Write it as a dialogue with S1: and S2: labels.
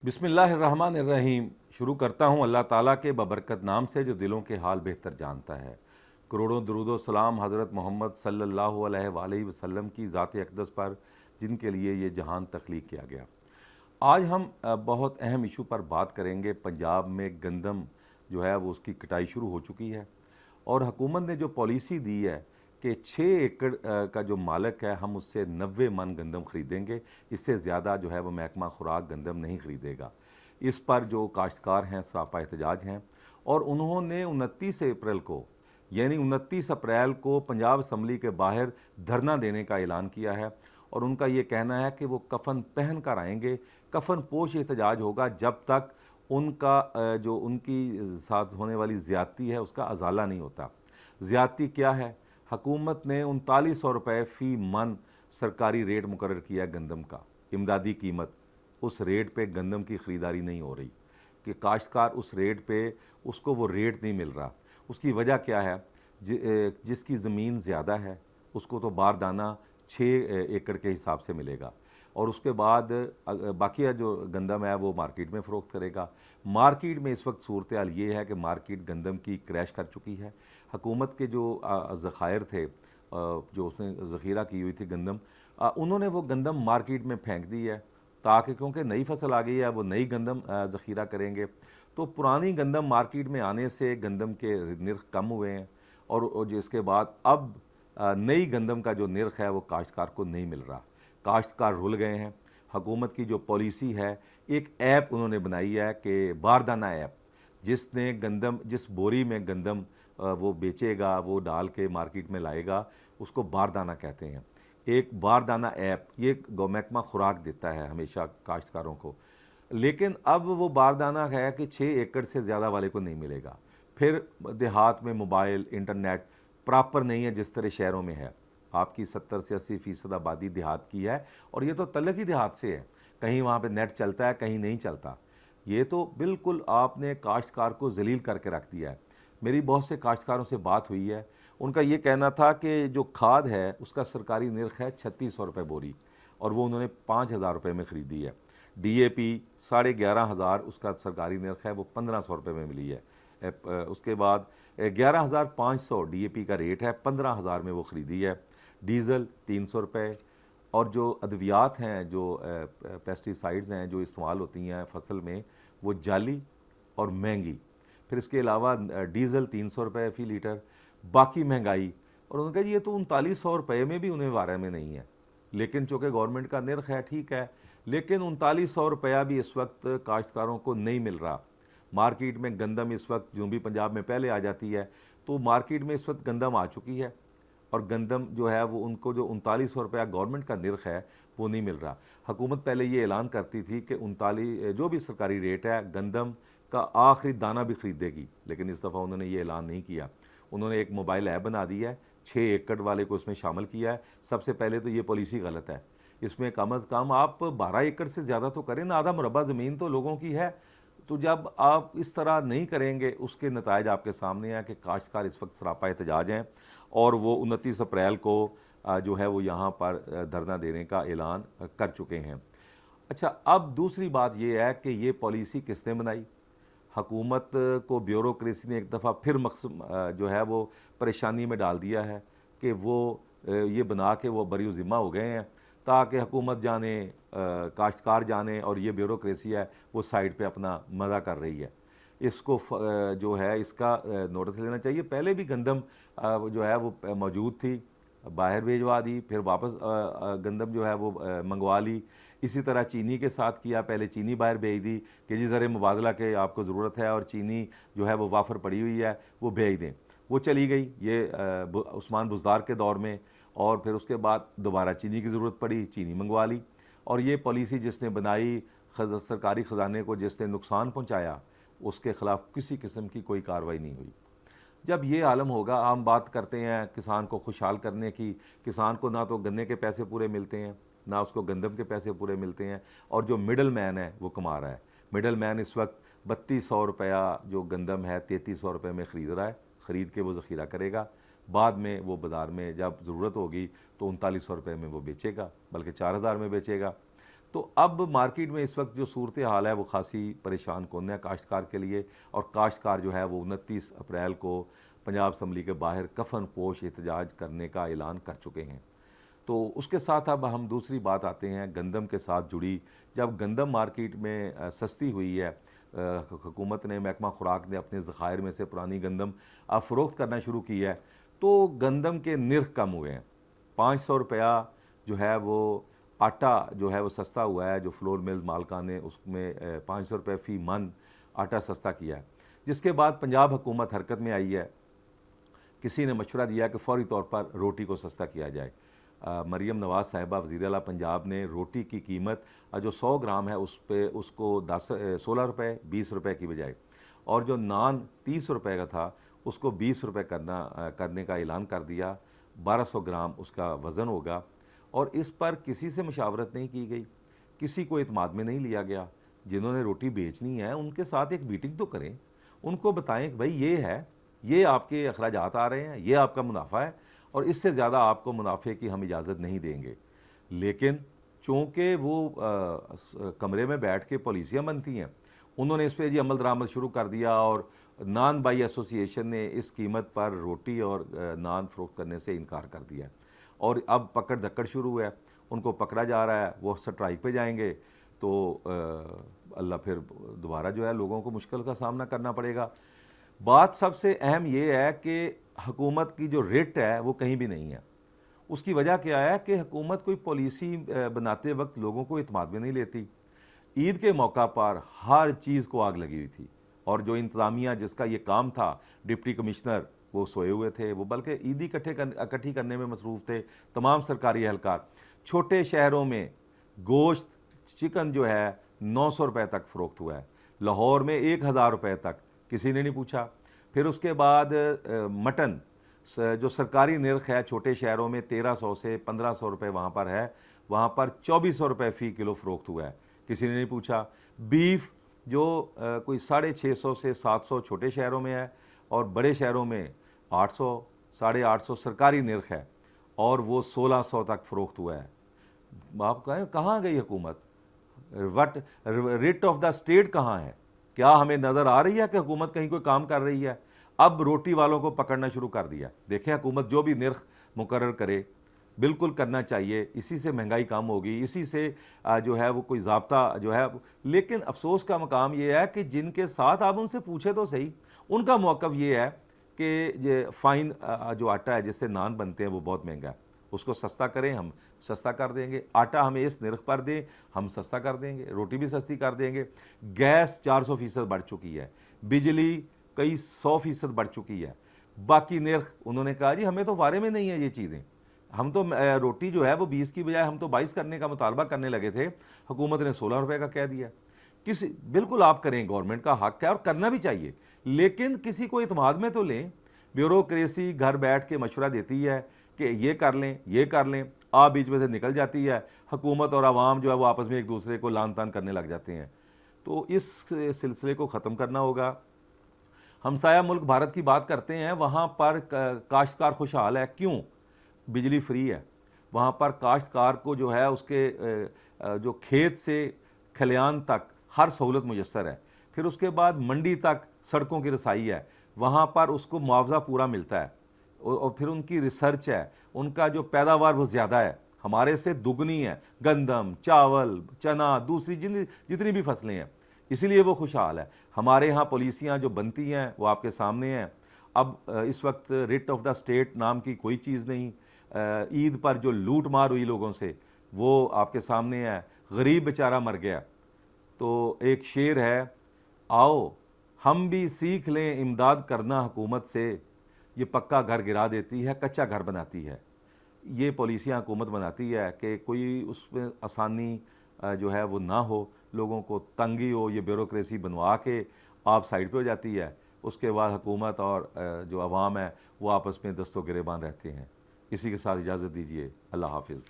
S1: बिस्मिल्लाहिर्रहमानिर्रहीम। शुरू करता हूँ अल्लाह ताला के बबरकत नाम से जो दिलों के हाल बेहतर जानता है। करोड़ों दरूद सलाम हज़रत मोहम्मद सल्लल्लाहु अलैहि वसल्लम की ज़ात अक़दस पर जिनके लिए ये जहान तख्लीक किया गया। आज हम बहुत अहम इशू पर बात करेंगे। पंजाब में गंदम जो है वो उसकी कटाई शुरू हो चुकी है और हुकूमत ने जो पॉलिसी दी है कि 6 एकड़ का जो मालिक है हम उससे 90 मन गंदम ख़रीदेंगे, इससे ज़्यादा जो है वो महकमा खुराक गंदम नहीं ख़रीदेगा। इस पर जो काश्तकार हैं सरापा एहतजाज हैं और उन्होंने 29 अप्रैल को यानी 29 अप्रैल को पंजाब असम्बली के बाहर धरना देने का ऐलान किया है और उनका ये कहना है कि वो कफन पहन कर आएंगे। कफन पोश एहतजाज होगा जब तक उनका जो उनकी साथ होने वाली ज़्यादती है उसका अजाला नहीं होता। ज़्यादती क्या है? हुकूमत ने 3900 रुपये फ़ी मन सरकारी रेट मुकर्रर किया गंदम का, इमदादी कीमत। उस रेट पे गंदम की ख़रीदारी नहीं हो रही कि काश्तकार उस रेट पे उसको वो रेट नहीं मिल रहा। उसकी वजह क्या है? जिसकी ज़मीन ज़्यादा है उसको तो बारदाना 6 एकड़ के हिसाब से मिलेगा और उसके बाद बाकी जो गंदम है वो मार्केट में फ़रोख्त करेगा। मार्केट में इस वक्त सूरत हाल ये है कि मार्केट गंदम की क्रैश कर चुकी है। हुकूमत के जो ज़खायर थे जो उसने ज़ख़ीरा की हुई थी गंदम, उन्होंने वो गंदम मार्केट में फेंक दी है ताकि क्योंकि नई फसल आ गई है वो नई गंदम ज़ख़ीरा करेंगे। तो पुरानी गंदम मार्केट में आने से गंदम के निर्ख कम हुए हैं और जिसके बाद अब नई गंदम का जो निर्ख है वो काश्तकार को नहीं मिल रहा। काश्तकार रुल गए हैं। हुकूमत की जो पॉलिसी है, एक ऐप उन्होंने बनाई है कि बारदाना ऐप, जिसने गंदम जिस बोरी में गंदम वो बेचेगा वो डाल के मार्केट में लाएगा, उसको बारदाना कहते हैं। एक बारदाना ऐप ये महकमा खुराक देता है हमेशा काश्तकारों को, लेकिन अब वो बारदाना है कि 6 एकड़ से ज़्यादा वाले को नहीं मिलेगा। फिर देहात में मोबाइल इंटरनेट प्रॉपर नहीं है जिस तरह शहरों में है। आपकी 70 से 80% आबादी देहात की है और ये तो तलक ही देहात से है। कहीं वहाँ पे नेट चलता है, कहीं नहीं चलता। ये तो बिल्कुल आपने काश्तकार को जलील करके रख दिया है। मेरी बहुत से काश्तकारों से बात हुई है, उनका ये कहना था कि जो खाद है उसका सरकारी निर्ख है 3600 रुपये बोरी और वो उन्होंने 5000 रुपये में ख़रीदी है। DAP 11,500 उसका सरकारी निर्ख है, वो 1500 रुपये में मिली है। उसके बाद 11,500 DAP का रेट है, 15,000 में वो ख़रीदी है। डीज़ल 300 रुपये और जो अद्वियात हैं, जो पेस्टिसाइड्स हैं जो इस्तेमाल होती हैं फसल में, वो जाली और महंगी। फिर इसके अलावा डीज़ल 300 रुपये फ़ी लीटर, बाकी महंगाई। और उन्होंने कहा जी ये तो 3900 रुपये में भी उन्हें बारे में नहीं है, लेकिन चूँकि गवर्नमेंट का निर्ख है ठीक है, लेकिन 3900 रुपया भी इस वक्त काश्तकारों को नहीं मिल रहा। मार्केट में गंदम इस वक्त जनूबी पंजाब में पहले आ जाती है, तो मार्केट में इस वक्त गंदम आ चुकी है और गंदम जो है वो उनको जो 3900 रुपया गवर्नमेंट का निर्ख है वो नहीं मिल रहा। हुकूमत पहले ये ऐलान करती थी कि 39 जो भी सरकारी रेट है गंदम का आखिरी दाना भी ख़रीदेगी, लेकिन इस दफ़ा उन्होंने ये ऐलान नहीं किया। उन्होंने एक मोबाइल ऐप बना दी है, 6 एकड़ वाले को इसमें शामिल किया है। सबसे पहले तो ये पॉलिसी गलत है। इसमें कम अज़ कम आप 12 एकड़ से ज़्यादा तो करें ना, आधा मुरबा ज़मीन तो लोगों की है। तो जब आप इस तरह नहीं करेंगे उसके नतायज आपके सामने हैं कि काश्तकार इस वक्त सरापा एहतजाज हैं और वो 29 अप्रैल को जो है वो यहाँ पर धरना देने का ऐलान कर चुके हैं। अच्छा, अब दूसरी बात ये है कि ये पॉलिसी किसने बनाई? हुकूमत को ब्यूरोक्रेसी ने एक दफ़ा फिर जो है वो परेशानी में डाल दिया है कि वो ये बना के वो बरी ज़िम्मा हो गए हैं ताकि हुकूमत जाने, काश्तकार जाने और ये ब्यूरोक्रेसी है वो साइड पे अपना मज़ा कर रही है। इसको जो है इसका नोटिस लेना चाहिए। पहले भी गंदम जो है वो मौजूद थी, बाहर भेजवा दी, फिर वापस गंदम जो है वो मंगवा ली। इसी तरह चीनी के साथ किया, पहले चीनी बाहर भेज दी कि जी ज़र मुबादला के आपको ज़रूरत है और चीनी जो है वो वाफर पड़ी हुई है वो भेज दें, वो चली गई ये उस्मान बुज़दार के दौर में। और फिर उसके बाद दोबारा चीनी की ज़रूरत पड़ी, चीनी मंगवा ली। और ये पॉलिसी जिसने बनाई, सरकारी ख़जाने को जिसने नुकसान पहुँचाया, उसके ख़िलाफ़ किसी किस्म की कोई कार्रवाई नहीं हुई। जब ये आलम होगा, हम बात करते हैं किसान को खुशहाल करने की, किसान को ना तो गन्ने के पैसे पूरे मिलते हैं ना उसको गंदम के पैसे पूरे मिलते हैं और जो मिडल मैन है वो कमा रहा है। मिडल मैन इस वक्त 3200 रुपया जो गंदम है 3300 रुपये में ख़रीद रहा है, ख़रीद के वो ज़ख़ीरा करेगा, बाद में वो बाज़ार में जब ज़रूरत होगी तो 3900 रुपये में वो बेचेगा, बल्कि 4000 में बेचेगा। تو اب مارکیٹ میں اس وقت جو صورتحال ہے وہ خاصی پریشان کن ہے کاشتکار کے لیے، اور کاشتکار جو ہے وہ 29 اپریل کو پنجاب اسمبلی کے باہر کفن پوش احتجاج کرنے کا اعلان کر چکے ہیں۔ تو اس کے ساتھ اب ہم دوسری بات آتے ہیں گندم کے ساتھ جڑی۔ جب گندم مارکیٹ میں سستی ہوئی ہے، حکومت نے، محکمہ خوراک نے اپنے ذخائر میں سے پرانی گندم اب فروخت کرنا شروع کی ہے، تو گندم کے نرخ کم ہوئے ہیں۔ 500 روپیہ جو ہے وہ آٹا جو ہے وہ سستا ہوا ہے، جو فلور مل مالکان نے اس میں 500 روپے فی من آٹا سستا کیا ہے، جس کے بعد پنجاب حکومت حرکت میں آئی ہے۔ کسی نے مشورہ دیا کہ فوری طور پر روٹی کو سستا کیا جائے۔ مریم نواز صاحبہ وزیر اعلیٰ پنجاب نے روٹی کی قیمت جو 100 گرام ہے اس کو 16 روپے 20 روپے کی بجائے، اور جو نان 30 روپے کا تھا اس کو 20 روپے کرنے کا اعلان کر دیا۔ 1200 گرام اس کا وزن ہوگا، اور اس پر کسی سے مشاورت نہیں کی گئی، کسی کو اعتماد میں نہیں لیا گیا۔ جنہوں نے روٹی بیچنی ہے ان کے ساتھ ایک میٹنگ تو کریں، ان کو بتائیں کہ بھائی یہ ہے، یہ آپ کے اخراجات آ رہے ہیں، یہ آپ کا منافع ہے، اور اس سے زیادہ آپ کو منافع کی ہم اجازت نہیں دیں گے۔ لیکن چونکہ وہ کمرے میں بیٹھ کے پالیسیاں بنتی ہیں، انہوں نے اس پہ عمل درآمد شروع کر دیا، اور نان بائی ایسوسی ایشن نے اس قیمت پر روٹی اور نان فروخت کرنے سے انکار کر دیا، اور اب پکڑ دھکڑ شروع ہے، ان کو پکڑا جا رہا ہے، وہ سٹرائک پہ جائیں گے تو اللہ پھر دوبارہ جو ہے لوگوں کو مشکل کا سامنا کرنا پڑے گا۔ بات سب سے اہم یہ ہے کہ حکومت کی جو ریٹ ہے وہ کہیں بھی نہیں ہے۔ اس کی وجہ کیا ہے کہ حکومت کوئی پالیسی بناتے وقت لوگوں کو اعتماد میں نہیں لیتی۔ عید کے موقع پر ہر چیز کو آگ لگی ہوئی تھی، اور جو انتظامیہ جس کا یہ کام تھا، ڈپٹی کمشنر، وہ سوئے ہوئے تھے، وہ بلکہ عیدی اکٹھی کرنے میں مصروف تھے، تمام سرکاری اہلکار۔ چھوٹے شہروں میں گوشت چکن جو ہے 900 روپے تک فروخت ہوا ہے، لاہور میں 1000 روپے تک، کسی نے نہیں پوچھا۔ پھر اس کے بعد مٹن جو سرکاری نرخ ہے چھوٹے شہروں میں 1300 سے 1500 روپے وہاں پر ہے، وہاں پر 2400 روپے فی کلو فروخت ہوا ہے، کسی نے نہیں پوچھا۔ بیف جو کوئی 650 سے 700 چھوٹے شہروں میں ہے، اور بڑے شہروں میں 800 850 سرکاری نرخ ہے، اور وہ 1600 تک فروخت ہوا ہے۔ آپ کہیں کہاں گئی حکومت؟ ریٹ آف دا اسٹیٹ کہاں ہے؟ کیا ہمیں نظر آ رہی ہے کہ حکومت کہیں کوئی کام کر رہی ہے؟ اب روٹی والوں کو پکڑنا شروع کر دیا۔ دیکھیں حکومت جو بھی نرخ مقرر کرے بالکل کرنا چاہیے، اسی سے مہنگائی کم ہوگی، اسی سے جو ہے وہ کوئی ضابطہ جو ہے۔ لیکن افسوس کا مقام یہ ہے کہ جن کے ساتھ آپ ان سے پوچھے تو صحیح، ان کا موقف یہ ہے کہ یہ فائن جو آٹا ہے جس سے نان بنتے ہیں وہ بہت مہنگا ہے، اس کو سستا کریں، ہم سستا کر دیں گے، آٹا ہمیں اس نرخ پر دیں، ہم سستا کر دیں گے، روٹی بھی سستی کر دیں گے۔ گیس 400% بڑھ چکی ہے، بجلی کئی 100% بڑھ چکی ہے، باقی نرخ انہوں نے کہا جی ہمیں تو وارے میں نہیں ہے یہ چیزیں، ہم تو روٹی جو ہے وہ 20 کی بجائے ہم تو 22 کرنے کا مطالبہ کرنے لگے تھے، حکومت نے 16 روپے کا کہہ دیا۔ بالکل آپ کریں، گورنمنٹ کا حق ہے اور کرنا بھی چاہیے، لیکن کسی کو اعتماد میں تو لیں۔ بیوروکریسی گھر بیٹھ کے مشورہ دیتی ہے کہ یہ کر لیں، یہ کر لیں، آپ بیچ میں سے نکل جاتی ہے، حکومت اور عوام جو ہے وہ آپس میں ایک دوسرے کو لان تان کرنے لگ جاتے ہیں۔ تو اس سلسلے کو ختم کرنا ہوگا۔ ہمسایہ ملک بھارت کی بات کرتے ہیں، وہاں پر کاشتکار خوشحال ہے، کیوں؟ بجلی فری ہے، وہاں پر کاشتکار کو جو ہے اس کے جو کھیت سے کھلیان تک ہر سہولت میسر ہے، پھر اس کے بعد منڈی تک سڑکوں کی رسائی ہے، وہاں پر اس کو معاوضہ پورا ملتا ہے، اور پھر ان کی ریسرچ ہے، ان کا جو پیداوار وہ زیادہ ہے، ہمارے سے دگنی ہے، گندم، چاول، چنا، دوسری جتنی بھی فصلیں ہیں، اسی لیے وہ خوشحال ہے۔ ہمارے ہاں پالیسیاں جو بنتی ہیں وہ آپ کے سامنے ہیں۔ اب اس وقت ریٹ آف دا اسٹیٹ نام کی کوئی چیز نہیں، عید پر جو لوٹ مار ہوئی لوگوں سے وہ آپ کے سامنے ہے، غریب بیچارہ مر گیا۔ تو ایک شعر ہے، آؤ ہم بھی سیکھ لیں امداد کرنا حکومت سے، یہ پکا گھر گرا دیتی ہے، کچا گھر بناتی ہے۔ یہ پالیسیاں حکومت بناتی ہے کہ کوئی اس میں آسانی جو ہے وہ نہ ہو، لوگوں کو تنگی ہو، یہ بیوروکریسی بنوا کے آپ سائڈ پہ ہو جاتی ہے، اس کے بعد حکومت اور جو عوام ہے وہ آپس میں دست و گریبان رہتے ہیں۔ اسی کے ساتھ اجازت دیجیے، اللہ حافظ۔